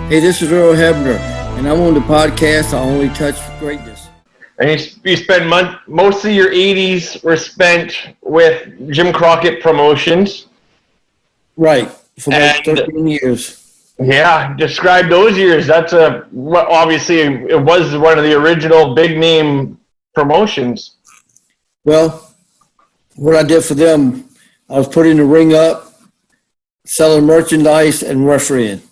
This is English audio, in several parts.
Hey, this is Earl Hebner, and I'm on the podcast I Only Touch Greatness. And you spent most of your 80s were spent with Jim Crockett Promotions. Right, for about 13 years. Yeah, describe those years. Obviously it was one of the original big name promotions. Well, what I did for them, I was putting the ring up, selling merchandise, and refereeing.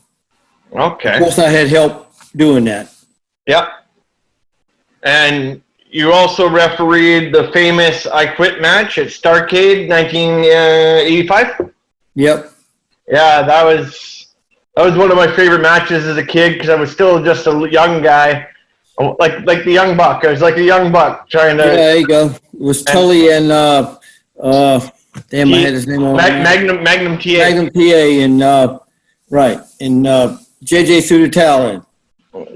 Okay. Of course, I had help doing that. Yep. And you also refereed the famous I Quit match at Starrcade 1985? Yep. Yeah, that was one of my favorite matches as a kid because I was still just a young guy, like the young buck. I was like a young buck trying to. Yeah, there you go. It was Tully and damn, I had his name on Magnum TA. Magnum TA and right, and JJ threw the towel in.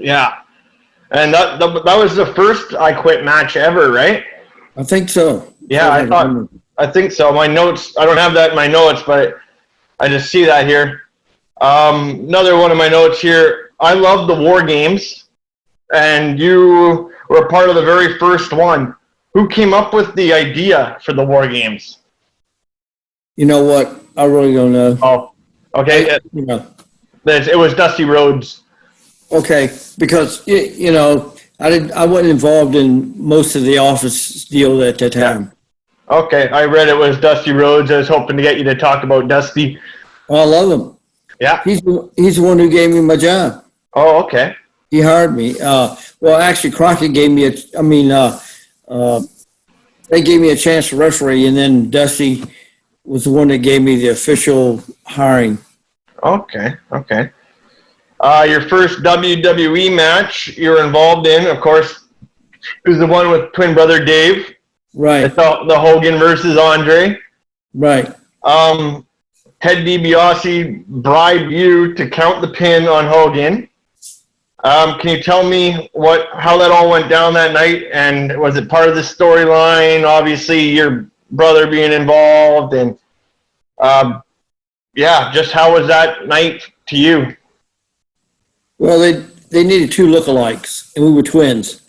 Yeah, and that was the first I Quit match ever, right? I think so. Yeah, I think so. My notes, I don't have that in my notes, but I just see that here. Another one of my notes here. I love the War Games, and you were a part of the very first one. Who came up with the idea for the War Games? You know what? I really don't know. Oh, okay. You know. It was Dusty Rhodes. Okay, because I wasn't involved in most of the office deal at that time. Yeah. Okay, I read it was Dusty Rhodes. I was hoping to get you to talk about Dusty. Oh, I love him. Yeah. He's the one who gave me my job. Oh, okay. He hired me. Well, actually, Crockett gave me they gave me a chance to referee, and then Dusty was the one that gave me the official hiring. Okay. Your first WWE match you were involved in, of course, was the one with twin brother Dave. Right. It's the Hogan versus Andre. Right. Ted DiBiase bribed you to count the pin on Hogan. Can you tell me how that all went down that night? And was it part of the storyline? Obviously, your brother being involved, and just how was that night to you? Well, they needed two lookalikes, and we were twins,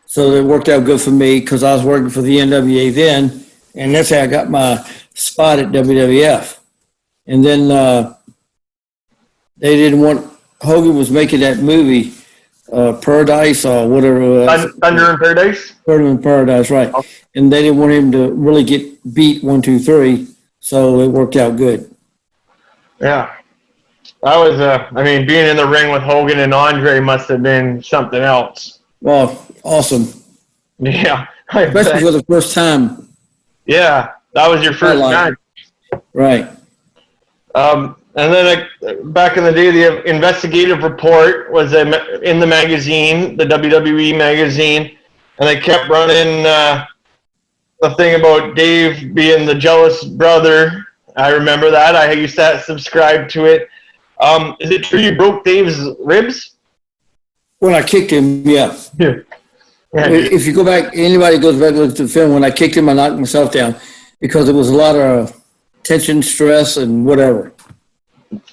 so it worked out good for me because I was working for the NWA then, and that's how I got my spot at WWF. And then they didn't want Hogan was making that movie. Paradise or whatever it was. Thunder in Paradise? Thunder in Paradise, right. Oh. And they didn't want him to really get beat 1, 2, 3, so it worked out good. Yeah. That was, being in the ring with Hogan and Andre must have been something else. Well, awesome. Yeah. Especially for the first time. Yeah, that was your first match. Right. And then back in the day, the investigative report was in the magazine, the WWE magazine, and they kept running the thing about Dave being the jealous brother. I remember that. I used to subscribe to it. Is it true you broke Dave's ribs? When I kicked him, yeah. If you go back, anybody goes back and looks at the film, when I kicked him, I knocked myself down because there was a lot of tension, stress, and whatever.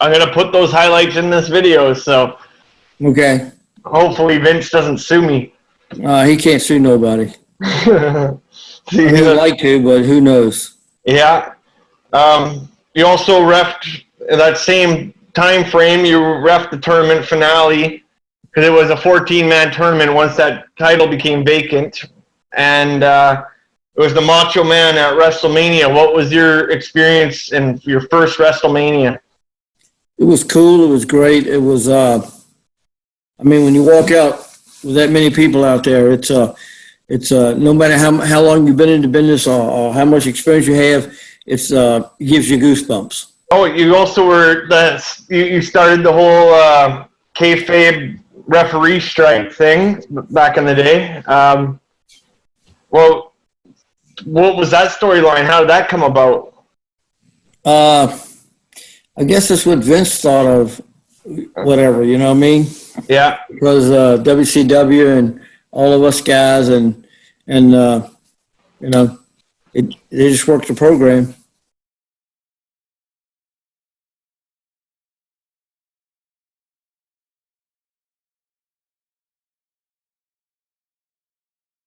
I'm going to put those highlights in this video, so okay. Hopefully Vince doesn't sue me. He can't sue nobody. He'd like to, but who knows? Yeah. You also refed that same time frame. You refed the tournament finale because it was a 14-man tournament once that title became vacant, and it was the Macho Man at WrestleMania. What was your experience in your first WrestleMania? It was cool. It was great. It was, when you walk out with that many people out there, it's no matter how long you've been in the business or how much experience you have, it gives you goosebumps. Oh, you also you started the whole kayfabe referee strike thing back in the day. Well, what was that storyline? How did that come about? I guess that's what Vince thought of, whatever, you know what I mean? Yeah. Because WCW and all of us guys and they just worked the program.